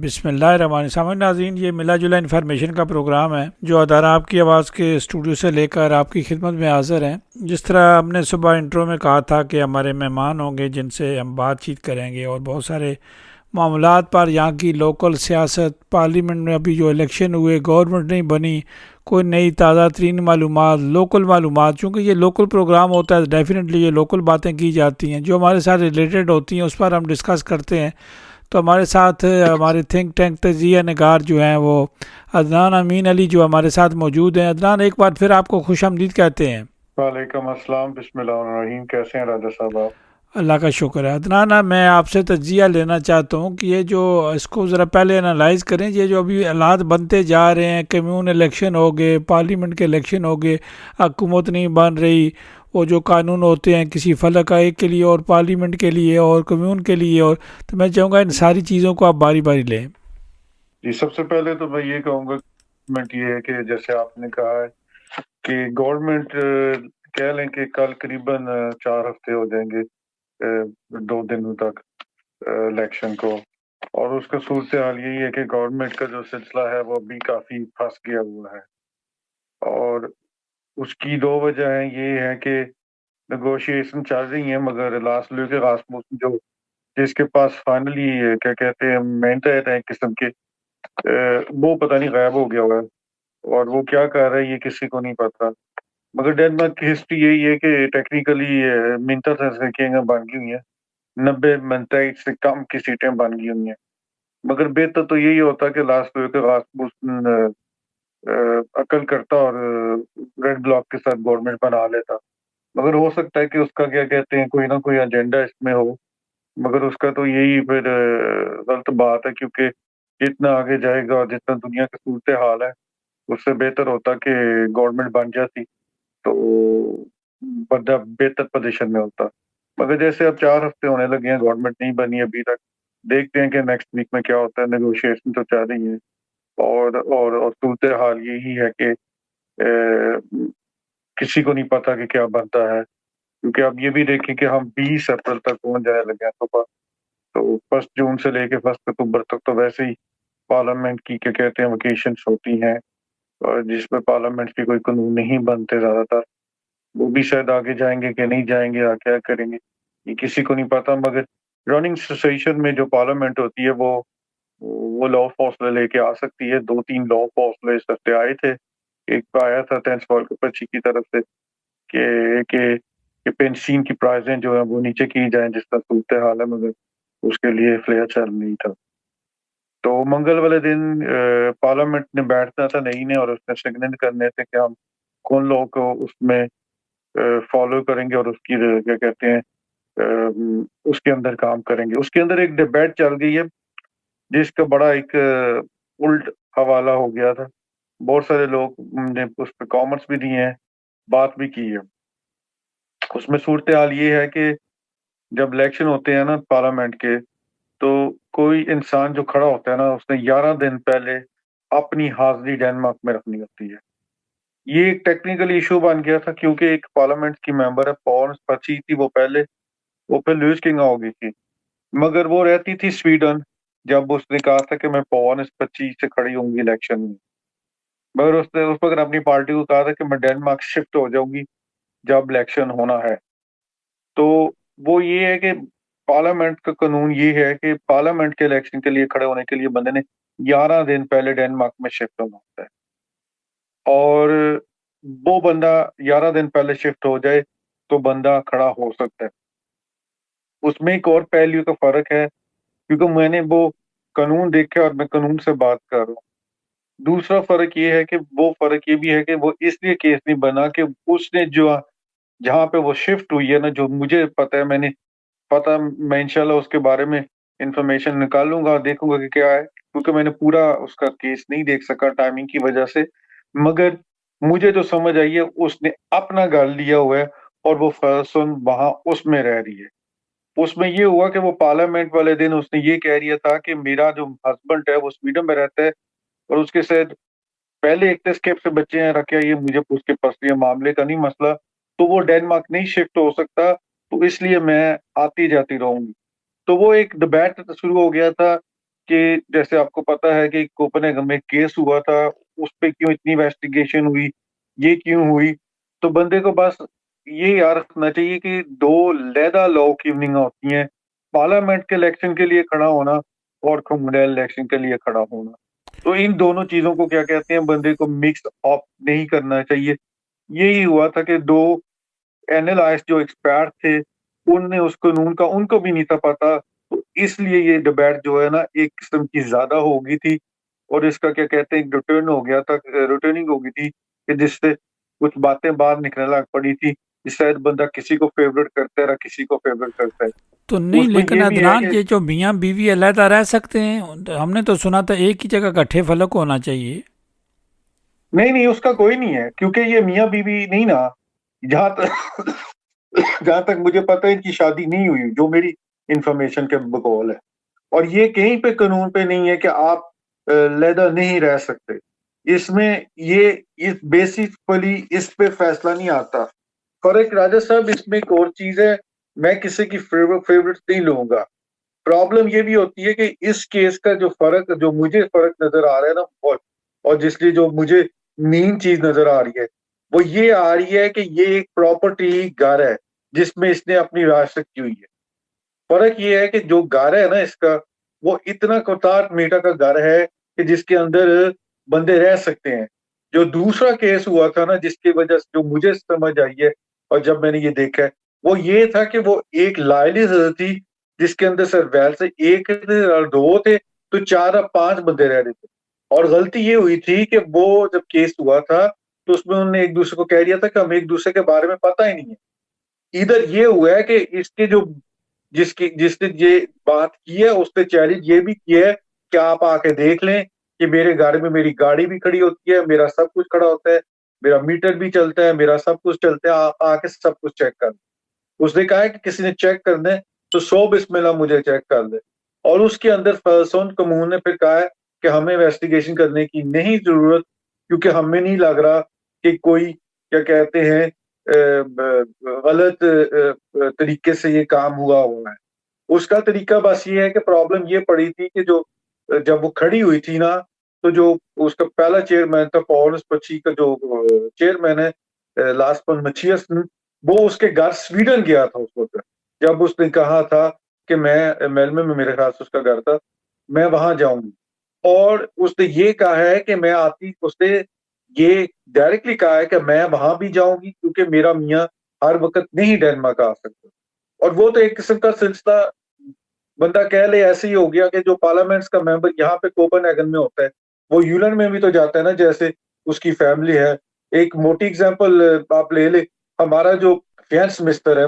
बिस्मिल्लाहिर्रहमानिर्रहीम। नाज़रीन, ये मिला जुला इन्फॉर्मेशन का प्रोग्राम है जो अदारा आपकी आवाज़ के स्टूडियो से लेकर आपकी खिदमत में हाज़िर हैं। जिस तरह हमने सुबह इंट्रो में कहा था कि हमारे मेहमान होंगे जिनसे हम बातचीत करेंगे और बहुत सारे मामलात पर, यहाँ की लोकल सियासत, पार्लियामेंट में अभी जो इलेक्शन हुए, गवर्नमेंट नहीं बनी, कोई नई ताज़ा तरीन मालूमात, लोकल मालूमात। चूँकि ये लोकल प्रोग्राम होता है, डेफिनेटली ये लोकल बातें की जाती हैं जो हमारे साथ रिलेटेड होती हैं, उस पर हम डिस्कस करते हैं। तो हमारे साथ हमारे थिंक टैंक तजिया नगार जो हैं वो अदनान अमीन अली जो हमारे साथ मौजूद हैं। अदनान, एक बार फिर आपको खुश आमदीद कहते हैं। वालेकुम अस्सलाम। बिस्मिल्लाहिर्रहमानिर्रहीम। कैसे हैं राजा साहब आप? अल्लाह का शुक्र है। अदनान, मैं आपसे तजिया लेना चाहता हूँ कि ये जो, इसको ज़रा पहले एनालाइज करें, ये जो अभी हालात बनते जा रहे हैं, कम्यून इलेक्शन हो गए, पार्लियामेंट के इलेक्शन हो गए, हुकूमत नहीं बन रही, वो जो कानून होते हैं किसी फलक का एक के लिए और पार्लियामेंट के लिए और कम्यून के लिए, और तो मैं चाहूँगा इन सारी चीज़ों को आप बारी बारी लें। जी, सबसे पहले तो मैं ये कहूँगा, गवर्नमेंट ये है कि जैसे आपने कहा है कि गवर्नमेंट कह लें कि कल करीबन 4 हफ्ते हो जाएंगे, 2 दिनों तक इलेक्शन को। और उसका सूरत हाल यही है कि गवर्नमेंट का जो सिलसिला है वो अभी काफी फंस गया हुआ है। और उसकी दो वजह है, ये है कि नेगोशिएशन चल रही है, मगर लास्ट के रासमुस जो जिसके पास फाइनली क्या कहते हैं मैंडेट है एक किस्म के, वो पता नहीं गायब हो गया हुआ है। और वो क्या कर रहा है ये किसी को नहीं पता। मगर डेनमार्क की हिस्ट्री यही है कि टेक्निकली मिंटर संख्या बन गई हुई है, 90 से कम की सीटें बन गई हुई हैं। मगर बेहतर तो यही होता कि लास्ट के रासमुस अकल करता और रेड ब्लॉक के साथ गवर्नमेंट बना लेता। मगर हो सकता है कि उसका क्या कहते हैं कोई ना कोई एजेंडा इसमें हो। मगर उसका तो यही फिर गलत बात है, क्योंकि जितना आगे जाएगा और जितना दुनिया की सूरत हाल है, उससे बेहतर होता कि गवर्नमेंट बन जाती, तो बंदा बेहतर पोजीशन में होता। मगर जैसे अब 4 हफ्ते होने लगे हैं, गवर्नमेंट नहीं बनी अभी तक। देखते हैं कि नेक्स्ट वीक में क्या होता है। नेगोशिएशन तो चल रही है। और सूरत हाल यही है कि किसी को नहीं पता कि क्या बनता है, क्योंकि अब ये भी देखें कि हम 20 अप्रैल तक पहुंच जाने लगे हैं। तो 1 जून से लेके 1 अक्टूबर तक तो वैसे ही पार्लियामेंट की क्या कहते हैं वेकेशंस होती हैं, और जिसमें पार्लियामेंट के कोई कानून नहीं बनते ज्यादातर। वो भी शायद आगे जाएंगे कि नहीं जाएंगे या क्या करेंगे, ये किसी को नहीं पता। मगर रनिंग सेशन में जो पार्लियामेंट होती है वो लॉ फौसले लेके आ सकती है। 2-3 लॉ फौसले इस हफ्ते आए थे। एक तो आया था तेंस पची की तरफ से कि पेंशन की प्राइसें जो है वो नीचे की जाएं, जिस तरह सूरत हाल है। मगर उसके लिए फ्लेयर चल नहीं था। तो मंगल वाले दिन पार्लियामेंट ने बैठना था नई ने, और उसने सिग्नल करने थे कि हम कौन लोगों को उसमें फॉलो करेंगे और उसकी क्या कहते हैं उसके अंदर काम करेंगे। उसके अंदर एक डिबेट चल गई है, जिसका बड़ा एक उल्ट हवाला हो गया था। बहुत सारे लोग ने उस पर कॉमेंट्स भी दिए हैं, बात भी की है। उसमें सूरत हाल ये है कि जब इलेक्शन होते हैं ना पार्लियामेंट के, तो कोई इंसान जो खड़ा होता है ना, उसने 11 दिन पहले अपनी हाजिरी डेनमार्क में रखनी होती है। ये एक टेक्निकल इशू बन गया था, क्योंकि एक पार्लियामेंट की मेंबर है पॉर्न्स पची थी, वो फिर लुईस किंग हो गई थी। मगर वो रहती थी स्वीडन। जब उसने कहा था कि मैं पॉर्न्स पची से खड़ी होंगी इलेक्शन में, मगर उसने उस वक्त अपनी पार्टी को कहा था कि मैं डेनमार्क शिफ्ट हो जाऊंगी जब इलेक्शन होना है। तो वो ये है कि पार्लियामेंट का कानून ये है कि पार्लियामेंट के इलेक्शन के लिए खड़े होने के लिए बंदे ने 11 दिन पहले डेनमार्क में शिफ्ट होना होता है। और वो बंदा 11 दिन पहले शिफ्ट हो जाए तो बंदा खड़ा हो सकता है। उसमें एक और पहलू का फर्क है, क्योंकि मैंने वो कानून देखा और मैं कानून से बात कर रहा हूँ। दूसरा फर्क ये है कि वो फर्क ये भी है कि वो इसलिए केस नहीं बना कि उसने जो जहाँ पे वो शिफ्ट हुई है ना, जो मुझे पता है, मैं इंशाल्लाह उसके बारे में इंफॉर्मेशन निकालूंगा और देखूंगा कि क्या है, क्योंकि मैंने पूरा उसका केस नहीं देख सका टाइमिंग की वजह से। मगर मुझे जो समझ आई है, उसने अपना घर लिया हुआ है और वो पर्सन वहां उसमें रह रही है। उसमें ये हुआ कि वो पार्लियामेंट वाले दिन उसने ये कह दिया था कि मेरा जो हस्बैंड है वो स्वीडन में रहता है, और उसके साथ पहले 31 से बच्चे हैं रखे, ये मुझे उसके पर्सनल मामले का नहीं मसला, तो वो डेनमार्क नहीं शिफ्ट हो सकता, तो इसलिए मैं आती जाती रहूंगी। तो वो एक डिबेट शुरू हो गया था कि जैसे आपको पता है कि कोपेनहेगन में केस हुआ था, उस पे क्यों इतनी इन्वेस्टिगेशन हुई, ये क्यों हुई? तो बंदे को बस ये याद रखना चाहिए कि 2 अलहदा लॉ की मीनिंग होती हैं, पार्लियामेंट के इलेक्शन के लिए खड़ा होना और कम्युनल इलेक्शन के लिए खड़ा होना। तो इन दोनों चीज़ों को क्या कहते हैं, बंदे को मिक्स अप नहीं करना चाहिए। यही हुआ था कि 2 एनालाइस्ट जो एक्सपर्ट थे, उनने उस कानून का उनको भी नहीं था पता, तो इसलिए ये डिबेट जो है ना एक किस्म की ज़्यादा हो गई थी और इसका क्या कहते हैं रिटर्न हो गया था, रिटर्निंग हो गई थी कि जिससे कुछ बातें बाहर निकलने लग पड़ी थी, कि शायद बंदा किसी को फेवरेट करता है, किसी को फेवरेट करता है। तो नहीं, उसमें लेकिन ये भी है अदनान, कि ये जो मियाँ बीवी अलहदा रह सकते हैं, तो हमने तो सुना था एक ही जगह इकट्ठे फलक होना चाहिए। नहीं, उसका कोई नहीं है क्योंकि ये मियाँ-बीवी नहीं ना, जहाँ तक जहाँ तक मुझे पता है इनकी शादी नहीं हुई, जो मेरी इन्फॉर्मेशन के बकौल है। और ये कहीं पे कानून पे नहीं है कि आप अलहदा नहीं रह सकते। इसमें ये इस बेसिकली इस पे फैसला नहीं आता। फ़र्क राजा साहब इसमें एक और चीज़ है, मैं किसी की फ़ेवरेट नहीं लूँगा। प्रॉब्लम ये भी होती है कि इस केस का जो मुझे फ़र्क नज़र आ रहा है ना और जिसलिए जो मुझे मेन चीज़ नज़र आ रही है, वो ये आ रही है कि ये एक प्रॉपर्टी घर है, जिसमें इसने अपनी विरासत की हुई है। फ़र्क ये है कि जो घर है ना इसका, वो इतना कोतार मीठा का घर है कि जिसके अंदर बंदे रह सकते हैं। जो दूसरा केस हुआ था ना जिसकी वज़ह से जो मुझे समझ आई है और जब मैंने ये देखा है, वो ये था कि वो एक लाइवलीहुड थी जिसके अंदर सर्वेल से 1 थे और 2 थे, तो 4 या 5 बंदे रह रहे थे। और गलती ये हुई थी कि वो जब केस हुआ था, तो उसमें उन्होंने एक-दूसरे को कह दिया था कि हमें एक-दूसरे के बारे में पता ही नहीं है। इधर ये हुआ है कि इसके जो जिसने ये बात की है उसने चैलेंज ये भी किया है कि आप आके देख लें कि मेरे घर में मेरी गाड़ी भी खड़ी होती है, मेरा सब कुछ खड़ा होता है, मेरा मीटर भी चलता है, मेरा सब कुछ चलता है, आप आके सब कुछ चेक कर लें। उसने कहा है कि किसी ने चेक करना है तो 100 बिस्मिल्लाह मुझे चेक कर दे। और उसके अंदर फर्सौन कमून ने फिर कहा है कि हमें इन्वेस्टिगेशन करने की नहीं ज़रूरत क्योंकि हमें नहीं लग रहा कि कोई क्या कहते हैं गलत तरीके से ये काम हुआ है। उसका तरीका बस ये है कि प्रॉब्लम ये पड़ी थी कि जो जब वो खड़ी हुई थी ना, तो जो उसका पहला चेयरमैन था पॉल स्पची का जो चेयरमैन है लास्पन मचियस, वो उसके घर स्वीडन गया था उस वक़्त। जब उसने कहा था कि मैं मेल्मे में मेरे ख़्याल से उसका घर था, मैं वहाँ जाऊँगी। और उसने ये कहा है कि मैं आती उसने ये डायरेक्टली कहा है कि मैं वहाँ भी जाऊँगी क्योंकि मेरा मियाँ हर वक़्त नहीं डेनमार्क आ सकता। और वो तो एक किस्म का सिलसिला बंदा कह ले ऐसे ही हो गया कि जो पार्लियामेंट्स का मेंबर यहाँ पे कोपेनहेगन में होता है, वो यूलन में भी तो जाता है ना जैसे उसकी फैमिली है। एक मोटी एग्ज़ाम्पल आप ले लें, हमारा जो फाइनेंस मिनिस्टर है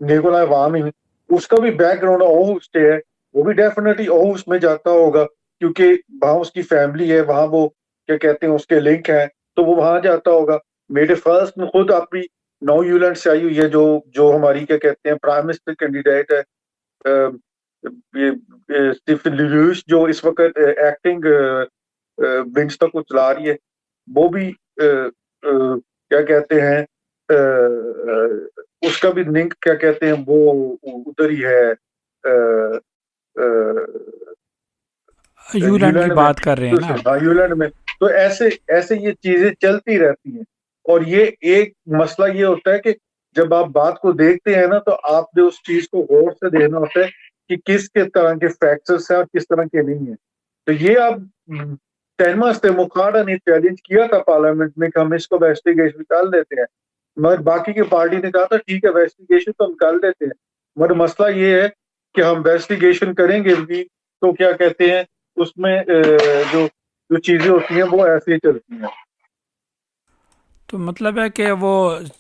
निकोलाई वामिन, उसका भी बैकग्राउंड ओहुस से है, वो भी डेफिनिटली ओहुस में जाता होगा क्योंकि वहाँ उसकी फैमिली है, वहाँ वो क्या कहते हैं उसके लिंक हैं, तो वो वहाँ जाता होगा। मेरे फर्स्ट में खुद अपनी नौ यूलैंड से आई हुई है जो जो हमारी क्या कहते हैं प्राइम मिनिस्टर कैंडिडेट है अ, स्टीफन लुलूश जो इस वक़्त एक्टिंग विंस्टन को चला रही है, वो भी क्या कहते हैं उसका भी लिंक क्या कहते हैं वो उधर ही है यूलैंड की यूलैंड में। बात कर रहे हैं तो ना आप? हाँ, यूलैंड में। तो ऐसे ऐसे ये चीज़ें चलती रहती हैं और ये एक मसला ये होता है कि जब आप बात को देखते हैं ना, तो आपने उस चीज़ को गौर से देखना होता है कि किस तरह के फैक्टर्स हैं और किस तरह के नहीं हैं। तो ये अब टेनमास डेमोक्राटा ने चैलेंज किया था पार्लियामेंट में कि हम इसको इन्वेस्टिगेशन निकाल देते हैं। मगर बाकी की पार्टी ने कहा था ठीक है इन्वेस्टिगेशन तो हम निकाल देते हैं। मगर मसला ये है कि हम इन्वेस्टिगेशन करेंगे भी तो क्या कहते हैं उसमें जो जो चीज़ें होती हैं वो ऐसे ही चलती हैं। तो मतलब है कि वो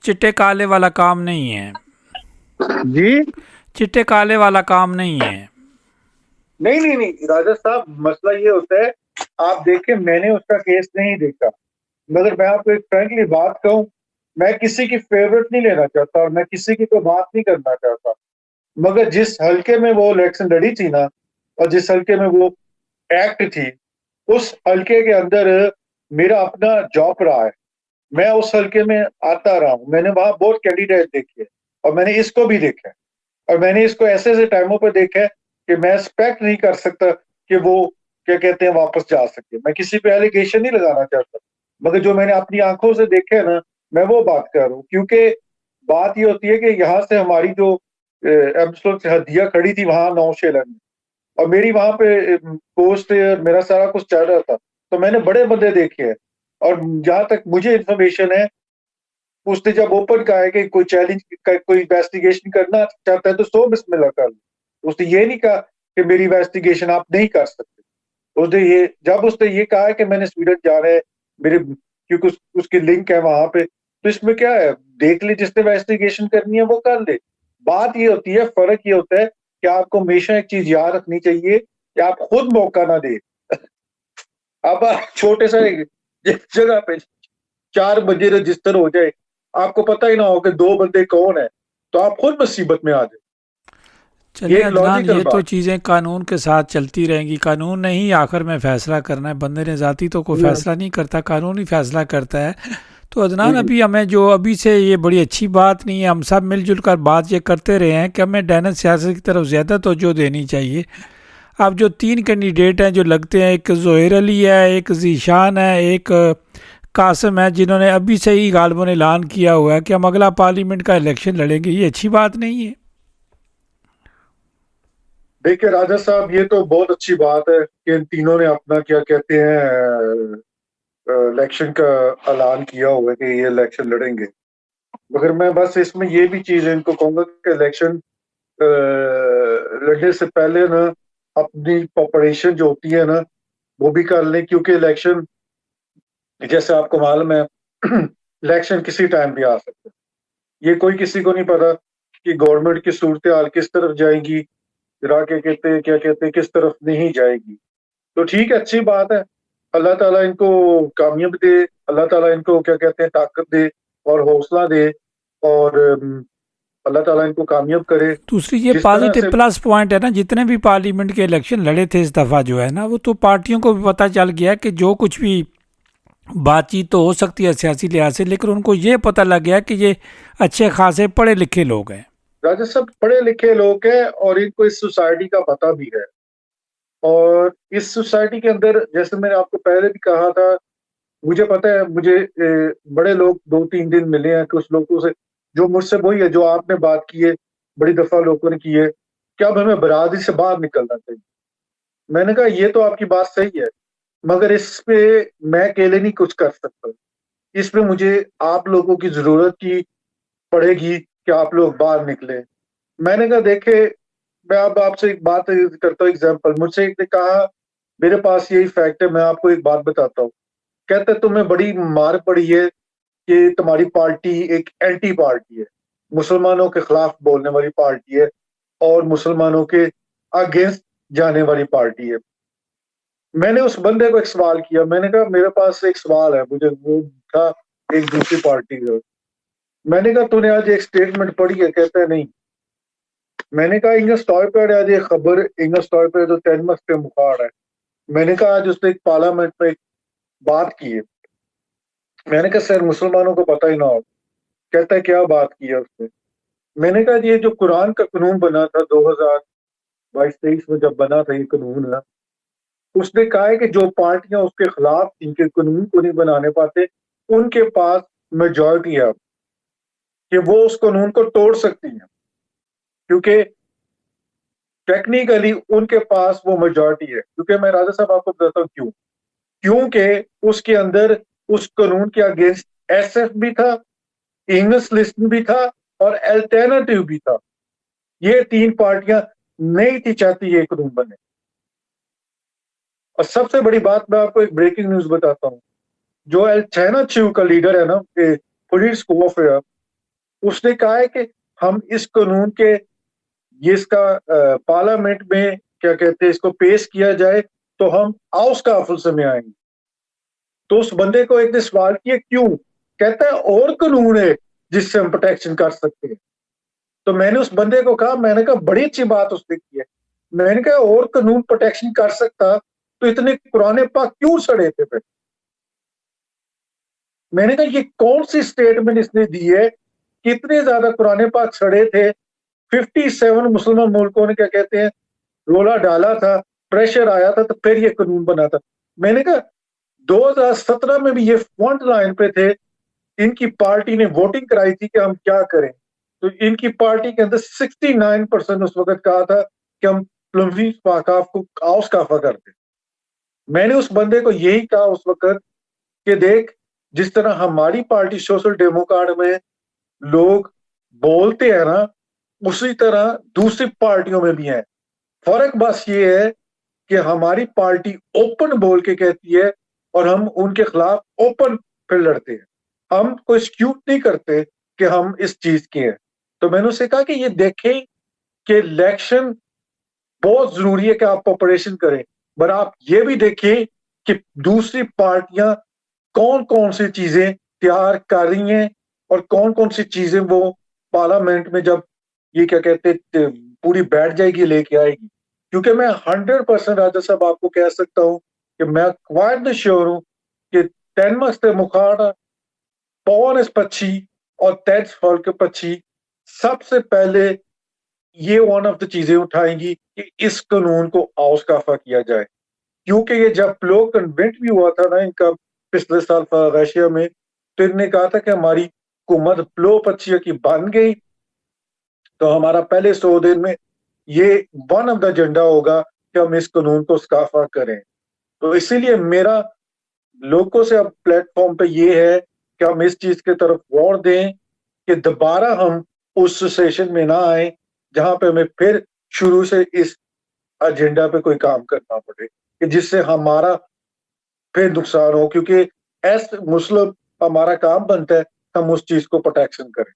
चिट्टे काले वाला काम नहीं है। जी? चिट्टे काले वाला काम नहीं है। नहीं, राजा साहब मसला ये होता है, आप देखें मैंने उसका केस नहीं देखा, मगर मैं आपको एक फ्रैंकली बात कहूँ, मैं किसी की फेवरेट नहीं लेना चाहता और मैं किसी की तो बात नहीं करना चाहता। मगर जिस हल्के में वो इलेक्शन लड़ी थी ना और जिस हल्के में वो एक्ट थी, उस हल्के के अंदर मेरा अपना जॉब रहा है। मैं उस हल्के में आता रहा हूँ। मैंने वहाँ बहुत कैंडिडेट देखे हैं और मैंने इसको भी देखा है और मैंने इसको ऐसे-ऐसे टाइमों पे देखा है कि मैं एक्सपेक्ट नहीं कर सकता कि वो क्या कहते हैं वापस जा सके। मैं किसी पे एलिगेशन नहीं लगाना चाहता, मगर जो मैंने अपनी आंखों से देखे ना, मैं वो बात कर रहा हूँ। क्योंकि बात ये होती है कि यहाँ से हमारी जो एब्सोल्यूट हदिया खड़ी थी वहां 9 शेलर में, और मेरी वहां पे पोस्ट मेरा सारा कुछ चल रहा था, तो मैंने बड़े बंदे देखे हैं। और जहां तक मुझे इन्फॉर्मेशन है, उसने जब ओपन कहा है कि कोई चैलेंज कोई इन्वेस्टिगेशन करना चाहता है तो 100 बिस्मिल्लाह कर लो। उसने ये नहीं कहा कि मेरी इन्वेस्टिगेशन आप नहीं कर सकते। उसने ये जब उसने ये कहा है कि मैंने स्वीडन जाना है मेरे, क्योंकि उसकी लिंक है वहां पे, तो इसमें क्या है, देख ले, जिसने इन्वेस्टिगेशन करनी है वो कर ले। बात ये होती है, फर्क ये होता है कि आपको हमेशा एक चीज याद रखनी चाहिए कि आप खुद मौका ना दे। अब आप छोटे से जगह पे 4 बजे रजिस्टर हो जाए, आपको पता ही ना हो कि 2 बंदे कौन है, तो आप खुद मुसीबत में आ जाए। चलिए ये एक अदनान, लॉजिकल ये तो बात। चीज़ें कानून के साथ चलती रहेंगी। कानून ने ही आखिर में फ़ैसला करना है, बंदे ने ज़ाती तो कोई फ़ैसला नहीं करता, कानून ही फ़ैसला करता है। तो अदनान, जी अभी हमें जो अभी से ये बड़ी अच्छी बात नहीं है, हम सब मिलजुल कर बात ये करते रहे हैं कि हमें डैनस सियासत की तरफ ज़्यादा तवज्जो देनी चाहिए। अब जो 3 कैंडिडेट हैं जो लगते हैं, एक ज़ोहैर अली है, एक ज़ीशान है, एक कासिम है, जिन्होंने अभी से ही गालिबन ऐलान किया हुआ है कि हम अगला पार्लियामेंट का इलेक्शन लड़ेंगे, ये अच्छी बात नहीं है। देखिए राजा साहब, ये तो बहुत अच्छी बात है कि इन तीनों ने अपना क्या कहते हैं इलेक्शन का ऐलान किया हुआ है कि ये इलेक्शन लड़ेंगे। मगर मैं बस इसमें ये भी चीज इनको कहूंगा कि इलेक्शन लड़ने से पहले ना अपनी प्रिपरेशन जो होती है ना वो भी कर लें, क्योंकि इलेक्शन जैसे आपको मालूम है इलेक्शन किसी टाइम भी आ सकता है। ये कोई किसी को नहीं पता कि गवर्नमेंट की सूरत हाल किस तरफ जाएगी, फिर आके कहते हैं क्या कहते हैं किस तरफ नहीं जाएगी। तो ठीक है, अच्छी बात है। अल्लाह ताला इनको कामयाब दे, अल्लाह ताला इनको क्या कहते हैं ताकत दे और हौसला दे, और अल्लाह ताला इनको कामयाब करे। दूसरी ये जिस तरह पॉजिटिव से प्लस पॉइंट है ना, जितने भी पार्लियामेंट के इलेक्शन लड़े थे इस दफ़ा जो है ना, वो तो पार्टियों को भी पता चल गया कि जो कुछ भी बातचीत तो हो सकती है सियासी लिहाज से, लेकिन उनको ये पता लग गया कि ये अच्छे खासे पढ़े लिखे लोग हैं। राजा साहब पढ़े लिखे लोग हैं और इनको इस सोसाइटी का पता भी है। और इस सोसाइटी के अंदर, जैसे मैंने आपको पहले भी कहा था, मुझे पता है, मुझे बड़े लोग 2-3 दिन मिले हैं, कुछ लोगों से जो मुझसे वही है जो आपने बात की है, बड़ी दफा लोगों ने की है कि अब हमें बरादरी से बाहर निकलना चाहिए। मैंने कहा ये तो आपकी बात सही है, मगर इस पे मैं अकेले नहीं कुछ कर सकता। इस पे मुझे आप लोगों की जरूरत की पड़ेगी कि आप लोग बाहर निकले। मैंने कहा देखे, मैं अब आपसे एक बात करता हूँ, एग्जाम्पल। मुझसे एक ने कहा, मेरे पास यही फैक्ट है, मैं आपको एक बात बताता हूँ। कहते तुम्हें बड़ी मार पड़ी है कि तुम्हारी पार्टी एक एंटी पार्टी है, मुसलमानों के खिलाफ बोलने वाली पार्टी है और मुसलमानों के अगेंस्ट जाने वाली पार्टी है। मैंने उस बंदे को एक सवाल किया, मैंने कहा मेरे पास एक सवाल है, मुझे वो था एक दूसरी पार्टी का। मैंने कहा तूने आज एक स्टेटमेंट पढ़ी है? कहता है नहीं। मैंने कहा इंग्लिश स्टॉय पर आज ये खबर, इंग्लिश स्टॉय पर तो 10 मस्त पे मुखाड़ है। मैंने कहा आज उसने एक पार्लियामेंट में एक बात की है। मैंने कहा सर मुसलमानों को पता ही ना हो। कहता है क्या बात की है उसने? मैंने कहा ये जो कुरान का कानून बना था 2022-23 में, जब बना था ये कानून है, उसने कहा है कि जो पार्टियां उसके खिलाफ इनके कानून को नहीं बनाने पाते, उनके पास मेजॉरिटी है कि वो उस कानून को तोड़ सकती हैं, क्योंकि टेक्निकली उनके पास वो मेजॉरिटी है। क्योंकि मैं राजा साहब आपको बताता हूँ क्यों। क्योंकि उसके अंदर उस कानून के अगेंस्ट एसएफ भी था, इंग्लिश लिस्ट भी था और अल्टरनेटिव भी था। ये 3 पार्टियां नहीं थी चाहती ये कानून बने। और सबसे बड़ी बात, मैं आपको एक ब्रेकिंग न्यूज बताता हूँ। जो अल्टरनेटिव का लीडर है ना, पुलिस कोफर, उसने कहा है कि हम इस कानून के ये इसका पार्लियामेंट में क्या कहते हैं इसको पेश किया जाए तो हम हाउस का ऑफिस में आएंगे। तो उस बंदे को एक ने सवाल किया क्यों? कहता है और कानून है जिससे हम प्रोटेक्शन कर सकते हैं। तो मैंने उस बंदे को कहा, मैंने कहा बड़ी अच्छी बात उसने की है। मैंने कहा और कानून प्रोटेक्शन कर सकता तो इतने कुरान पाक क्यों सड़े थे फिर? मैंने कहा ये कौन सी स्टेटमेंट इसने दी है कि इतने ज्यादा कुरान पाक सड़े थे? 57 मुसलमान मुल्कों ने क्या कहते हैं रोला डाला था प्रेशर आया था तो फिर ये कानून बना था। मैंने कहा 2017 में भी ये फ्रंट लाइन पे थे, इनकी पार्टी ने वोटिंग कराई थी कि हम क्या करें, तो इनकी पार्टी के अंदर 69% उस वक्त कहा था कि हम प्लम्बी वाकाफ को आउस काफा कर दें। मैंने उस बंदे को यही कहा उस वक्त कि देख, जिस तरह हमारी पार्टी सोशल डेमोक्रेट में लोग बोलते हैं ना, उसी तरह दूसरी पार्टियों में भी है। फर्क बस ये है कि हमारी पार्टी ओपन बोल के कहती है और हम उनके खिलाफ ओपन फिर लड़ते हैं। हम कोई स्क्यूट नहीं करते कि हम इस चीज के हैं। तो मैंने उससे कहा कि ये देखें कि इलेक्शन बहुत जरूरी है कि आप ऑपरेशन करें, पर आप ये भी देखें कि दूसरी पार्टियां कौन कौन सी चीजें तैयार कर रही हैं और कौन कौन सी चीजें वो पार्लियामेंट में जब ये क्या कहते पूरी बैठ जाएगी लेके आएगी। क्योंकि मैं 100% राजा साहब आपको कह सकता हूं कि मैं क्वाइट श्योर हूं कि तेनमस्ते मुखाड़ा पवन पक्षी और तेज फल के पक्षी सबसे पहले ये वन ऑफ द चीजें उठाएंगी कि इस कानून को आउस काफा किया जाए। क्योंकि ये जब प्लो कन्वेंट भी हुआ था ना इनका पिछले साल रशिया में, तो इन्होंने कहा था कि हमारी हुकूमत प्लो पक्षियों की बन गई, तो हमारा पहले 100 दिन में ये वन ऑफ द एजेंडा होगा कि हम इस कानून को स्काफा करें। तो इसीलिए मेरा लोगों से अब प्लेटफॉर्म पे ये है कि हम इस चीज की तरफ गौर दें कि दोबारा हम उस सेशन में ना आए जहां पे हमें फिर शुरू से इस एजेंडा पे कोई काम करना पड़े कि जिससे हमारा फिर नुकसान हो। क्योंकि एस मुस्लिम हमारा काम बनता है हम उस चीज को प्रोटेक्शन करें।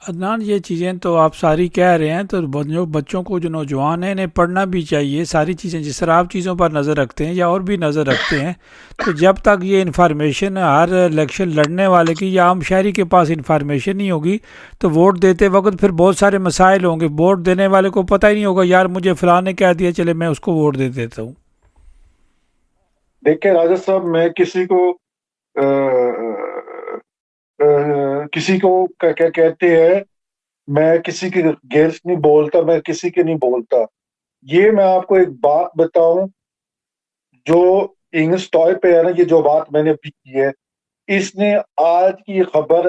अदनान, ये चीज़ें तो आप सारी कह रहे हैं, तो जो बच्चों को, जो नौजवान हैं, इन्हें पढ़ना भी चाहिए सारी चीज़ें। जिस तरह आप चीज़ों पर नज़र रखते हैं या और भी नज़र रखते हैं, तो जब तक ये इन्फॉर्मेशन हर इलेक्शन लड़ने वाले की या आम शहरी के पास इन्फॉर्मेशन नहीं होगी, तो वोट देते वक्त फिर बहुत सारे मसाइल होंगे। वोट देने वाले को पता ही नहीं होगा, यार मुझे फ़लाँ ने कह दिया, चले मैं उसको वोट दे देता हूँ। देखिए राजा साहब, मैं किसी को किसी को क्या क्या कहते हैं, मैं किसी के गेस्ट नहीं बोलता, मैं किसी के नहीं बोलता। ये मैं आपको एक बात बताऊं, जो इंग्लिश टॉय पे है ना, ये जो बात मैंने अभी की है, इसने आज की खबर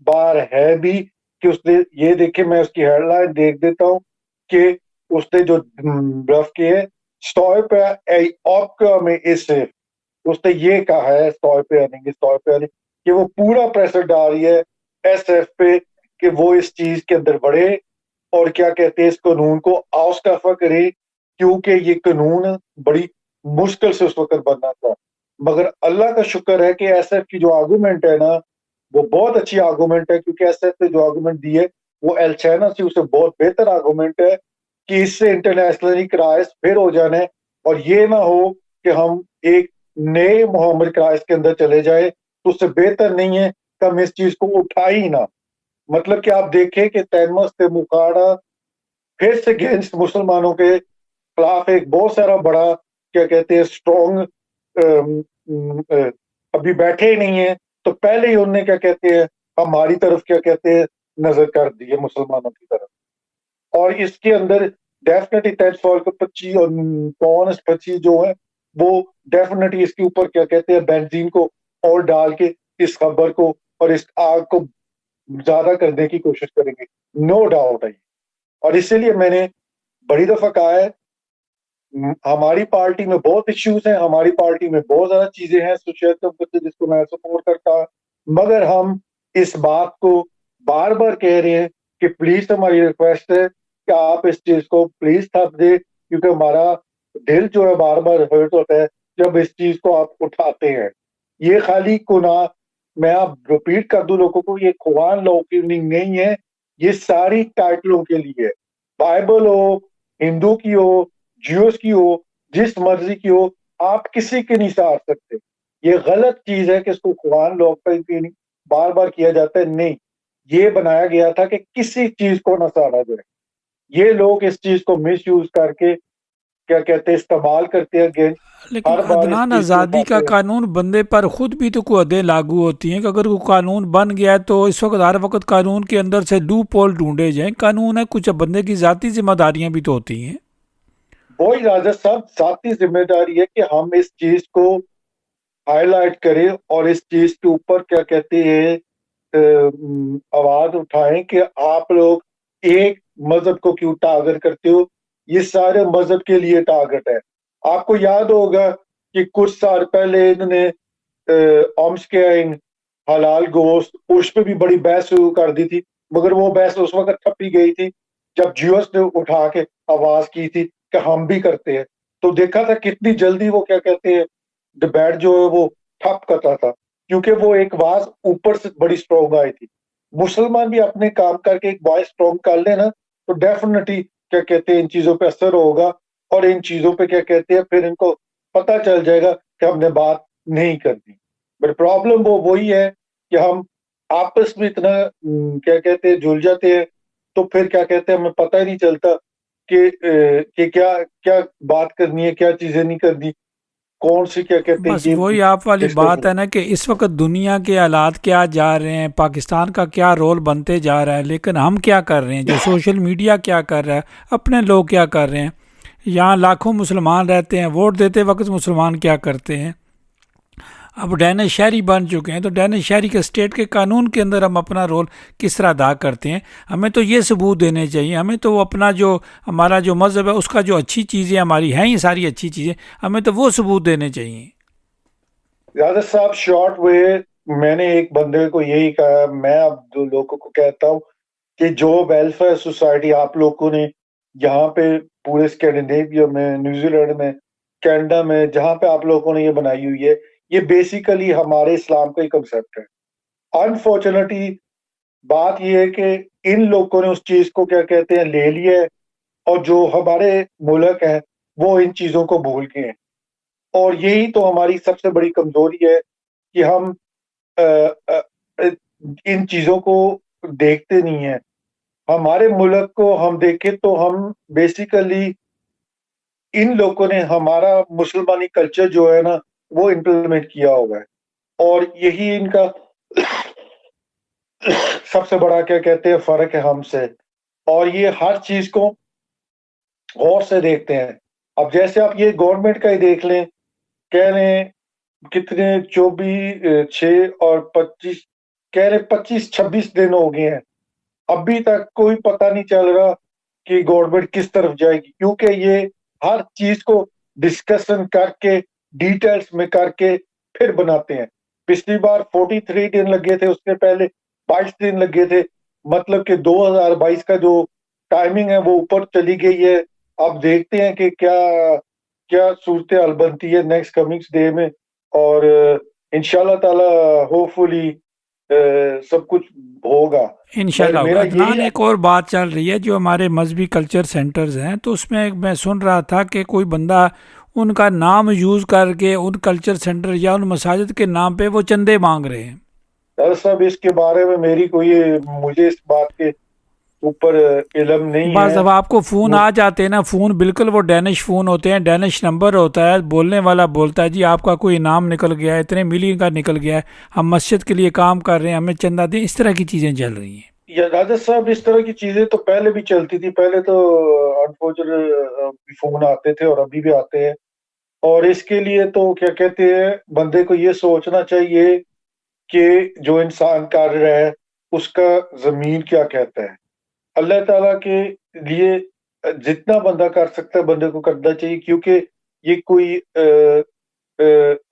बार है भी कि उसने ये देखे, मैं उसकी हेडलाइन देख देता हूं कि उसने जो ब्लफ की है स्टॉय पे में इससे उसने ये कहा है स्टॉय पे कि वो पूरा प्रेशर डाल रही है एसएफ पे कि वो इस चीज के अंदर बढ़े और क्या कहते हैं इस कानून को आउस्काफा करे, क्योंकि ये कानून बड़ी मुश्किल से उस वक्त बनना था। मगर अल्लाह का शुक्र है कि एसएफ की जो आर्गूमेंट है ना, वो बहुत अच्छी आर्गूमेंट है, क्योंकि एसएफ ने जो आर्गूमेंट दी है वो एल चाइना से उसे बहुत बेहतर आर्गूमेंट है कि इससे इंटरनेशनली क्राइस फिर हो जाना है और ये ना हो कि हम एक नए मोहम्मद क्राइस के अंदर चले जाए। तो उससे बेहतर नहीं है कि हम इस चीज को उठा ही ना। मतलब कि आप देखें कि तैमस मुखाड़ा फिर से अगेंस्ट मुसलमानों के खिलाफ एक बहुत सारा बड़ा क्या कहते हैं स्ट्रॉन्ग अभी बैठे ही नहीं है, तो पहले ही उन्होंने क्या कहते हैं हमारी तरफ क्या कहते हैं नजर कर दी है मुसलमानों की तरफ। और इसके अंदर डेफिनेटली टेट फॉल के 25 और पौन 25 जो है वो डेफिनेटली इसके ऊपर क्या कहते हैं बेंजीन को और डाल के इस खबर को और इस आग को ज्यादा करने की कोशिश करेंगे, नो डाउट है। और इसीलिए मैंने बड़ी दफा कहा है हमारी पार्टी में बहुत इश्यूज हैं, हमारी पार्टी में बहुत ज्यादा चीजें हैं जिसको मैं सपोर्ट करता हूं, मगर हम इस बात को बार बार कह रहे हैं कि प्लीज हमारी रिक्वेस्ट है कि आप इस चीज को प्लीज थप दे, क्योंकि हमारा दिल जो है बार बार हर्ट होता है जब इस चीज को आप उठाते हैं। ये खाली गुनाह, मैं आप रिपीट कर दूं लोगों को, ये कुरान लॉ की नहीं है, ये सारी टाइटलों के लिए, बाइबल हो, हिंदू की हो, जियोस की हो, जिस मर्जी की हो, आप किसी के नहीं सहार सकते। ये गलत चीज है कि इसको कुरान लॉ पर बार बार किया जाता है, नहीं, ये बनाया गया था कि किसी चीज को ना सहारा जाए। ये लोग इस चीज को मिस यूज करके क्या कहते हैं इस्तेमाल करते हैं अगेंस्ट लेकिन हर बार इस अदनान, चीज को आज़ादी का उठाते हैं। कानून बंदे पर खुद भी तो कोई हदें लागू होती हैं कि अगर वो कानून बन गया है तो इस वक्त हर वक्त कानून के अंदर से लूप होल ढूंढे जाएं। कानून है, कुछ बंदे की ज़ाती जिम्मेदारियां भी तो होती हैं। वही राजा साहब साथी जिम्मेदारी है कि हम इस चीज को हाईलाइट करें और इस चीज के ऊपर क्या कहते हैं आवाज उठाएं कि आप लोग एक मजहब को क्यों टारगेट करते हो, ये सारे मजहब के लिए टारगेट है। आपको याद होगा कि कुछ साल पहले इन्होंने ऑम्स्केरिंग हलाल गोश्त उस पे भी बड़ी बहस शुरू कर दी थी, मगर वो बहस उस वक्त ठप्पी गई थी जब यूएस ने उठा के आवाज की थी कि हम भी करते हैं। तो देखा था कितनी जल्दी वो क्या कहते हैं डिबेट जो है वो ठप करता था, क्योंकि वो एक आवाज ऊपर से बड़ी स्ट्रॉन्ग आई थी। मुसलमान भी अपने काम करके एक वॉइस स्ट्रॉन्ग कर लेना तो डेफिनेटली क्या कहते हैं इन चीजों पे असर होगा, और इन चीजों पे क्या कहते हैं फिर इनको पता चल जाएगा कि हमने बात नहीं करनी। बट प्रॉब्लम वो वही है कि हम आपस में इतना क्या कहते हैं झुल जाते हैं, तो फिर क्या कहते हैं हमें पता ही नहीं चलता कि क्या क्या बात करनी है, क्या चीजें नहीं करनी, कौन सी क्या कहते हैं बस ये वही आप वाली बात डिस्कशन। है ना कि इस वक्त दुनिया के हालात क्या जा रहे हैं, पाकिस्तान का क्या रोल बनते जा रहा है, लेकिन हम क्या कर रहे हैं, जो सोशल मीडिया क्या कर रहा है, अपने लोग क्या कर रहे हैं। यहाँ लाखों मुसलमान रहते हैं, वोट देते वक्त मुसलमान क्या करते हैं। अब डैनिश शहरी बन चुके हैं, तो डैनिश शहरी के स्टेट के कानून के अंदर हम अपना रोल किस तरह अदा करते हैं। हमें तो ये सबूत देने चाहिए, हमें तो अपना जो हमारा जो मज़हब है उसका जो अच्छी चीज़ें हमारी हैं, ये सारी अच्छी चीज़ें हमें तो वो सबूत देने चाहिए। यादव साहब शॉर्ट वे, मैंने एक बंदे को यही कहा, मैं अब जो लोगों को कहता हूँ कि जो वेलफेयर सोसाइटी आप लोगों ने यहाँ पे पूरे स्कैंडिनेविया में, न्यूजीलैंड में, कनाडा में, जहाँ पे आप लोगों ने ये बनाई हुई है, ये बेसिकली हमारे इस्लाम का ही कंसेप्ट है। अनफॉर्चुनेटली बात ये है कि इन लोगों ने उस चीज को क्या कहते हैं ले लिया है, और जो हमारे मुल्क हैं वो इन चीजों को भूल गए हैं। और यही तो हमारी सबसे बड़ी कमजोरी है कि हम अ, अ, अ, इन चीजों को देखते नहीं है। हमारे मुल्क को हम देखें तो हम बेसिकली इन लोगों ने हमारा मुसलमानी कल्चर जो है ना वो इम्प्लीमेंट किया हुआ है, और यही इनका सबसे बड़ा क्या कहते हैं फर्क है हमसे। और ये हर चीज को गौर से देखते हैं। अब जैसे आप ये गवर्नमेंट का ही देख लें, कह रहे हैं कितने 24 6 और 25, कह रहे 25-26 दिन हो गए हैं, अभी तक कोई पता नहीं चल रहा कि गवर्नमेंट किस तरफ जाएगी, क्योंकि ये हर चीज को डिस्कशन करके डिटेल्स में करके फिर बनाते हैं। पिछली बार 43 दिन लगे थे, उसके पहले 22 दिन लगे थे, मतलब कि 2022 का जो टाइमिंग है वो ऊपर चली गई है। अब देखते हैं कि क्या क्या सूरत हाल बनती है नेक्स्ट कमिंग्स डे में, और इंशाल्लाह ताला होपफुली सब कुछ होगा। मगर इंशाल्लाह होगा। मेरा यही अदनान, एक और बात चल रही है जो हमारे मजहबी कल्चर सेंटर्स हैं, तो उसमें मैं सुन रहा था कि कोई बंदा उनका नाम यूज़ करके उन कल्चर सेंटर या उन मसाजिद के नाम पे वो चंदे मांग रहे हैं। दरअसल इसके बारे में मेरी कोई, मुझे इस बात के ऊपर इल्म नहीं बस है। अब आपको फ़ोन आ जाते हैं ना, फ़ोन बिल्कुल वो डैनिश फ़ोन होते हैं, डैनिश नंबर होता है, बोलने वाला बोलता है जी आपका कोई इनाम निकल गया है, इतने मिलियन का निकल गया है, हम मस्जिद के लिए काम कर रहे हैं, हमें चंदा दें। इस तरह की चीज़ें चल रही हैं। या राजद साहब इस तरह की चीजें तो पहले भी चलती थी, पहले तो अनफॉर्चुनेट फोन आते थे और अभी भी आते हैं। और इसके लिए तो क्या कहते हैं बंदे को ये सोचना चाहिए कि जो इंसान कर रहा है उसका जमीन क्या कहता है। अल्लाह ताला के लिए जितना बंदा कर सकता है बंदे को करना चाहिए, क्योंकि ये कोई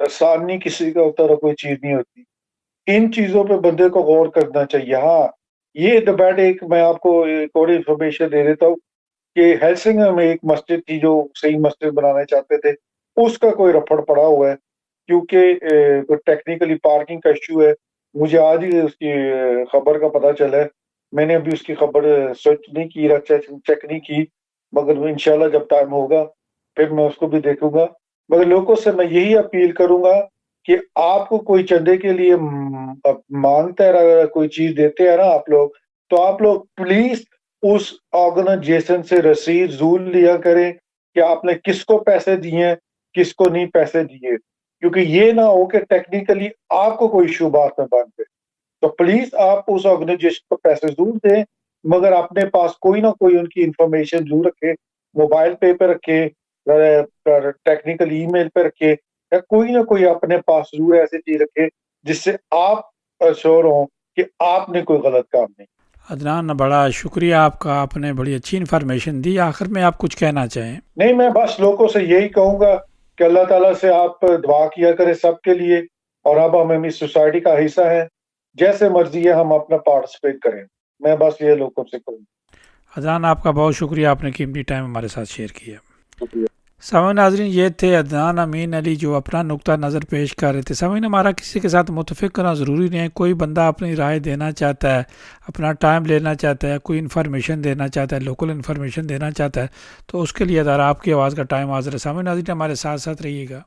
आसानी किसी का तरह कोई चीज नहीं होती। इन चीजों पे बंदे को गौर करना चाहिए। हाँ, ये डिबेट, एक मैं आपको एक और इन्फॉर्मेशन दे देता हूँ कि हेल्सिंगम में एक मस्जिद थी जो सही मस्जिद बनाना चाहते थे, उसका कोई रफड़ पड़ा हुआ है, क्योंकि कोई टेक्निकली पार्किंग का इश्यू है। मुझे आज ही उसकी खबर का पता चला है। मैंने अभी उसकी खबर सर्च नहीं की, चेक नहीं की, मगर इंशाल्लाह जब टाइम होगा फिर मैं उसको भी देखूंगा। मगर लोगों से मैं यही अपील करूंगा कि आपको कोई चंदे के लिए मांगता है, अगर कोई चीज देते हैं ना आप लोग, तो आप लोग प्लीज उस ऑर्गेनाइजेशन से रसीद जरूर लिया करें कि आपने किसको पैसे दिए हैं, किसको नहीं पैसे दिए, क्योंकि ये ना हो कि टेक्निकली आपको कोई इशू बात में बन जाए। तो प्लीज आप उस ऑर्गेनाइजेशन को पैसे जरूर दें, मगर अपने पास कोई ना कोई उनकी इंफॉर्मेशन जरूर रखें, मोबाइल पे रखें, टेक्निकल ईमेल पे रखे या कोई ना कोई अपने पास जरूर ऐसी चीज रखे जिससे आप अश्योर हो कि आपने कोई गलत काम नहीं। अदनान, बड़ा शुक्रिया आपका, आपने बड़ी अच्छी इन्फॉर्मेशन दी। आखिर में आप कुछ कहना चाहें? नहीं, मैं बस लोगों से यही कहूंगा कि अल्लाह ताला से आप दुआ किया करें सबके लिए, और अब हम इस सोसाइटी का हिस्सा हैं, जैसे मर्जी है हम अपना पार्टिसिपेट करें। मैं बस ये लोगों से कहूँगा। अदनान, आपका बहुत शुक्रिया, आपने कीमती टाइम हमारे साथ शेयर किया। शुक्रिया। सामईन नाज़रीन, ये थे अदनान अमीन अली जो अपना नुक्ता नज़र पेश कर रहे थे। सामईन, हमारा किसी के साथ मुतफ़िक करना ज़रूरी नहीं है। कोई बंदा अपनी राय देना चाहता है, अपना टाइम लेना चाहता है, कोई इन्फॉर्मेशन देना चाहता है, लोकल इन्फॉर्मेशन देना चाहता है, तो उसके लिए अदारा आपकी आवाज़ का टाइम हाज़िर है। सामईन नाज़रीन, हमारे साथ साथ रहिएगा।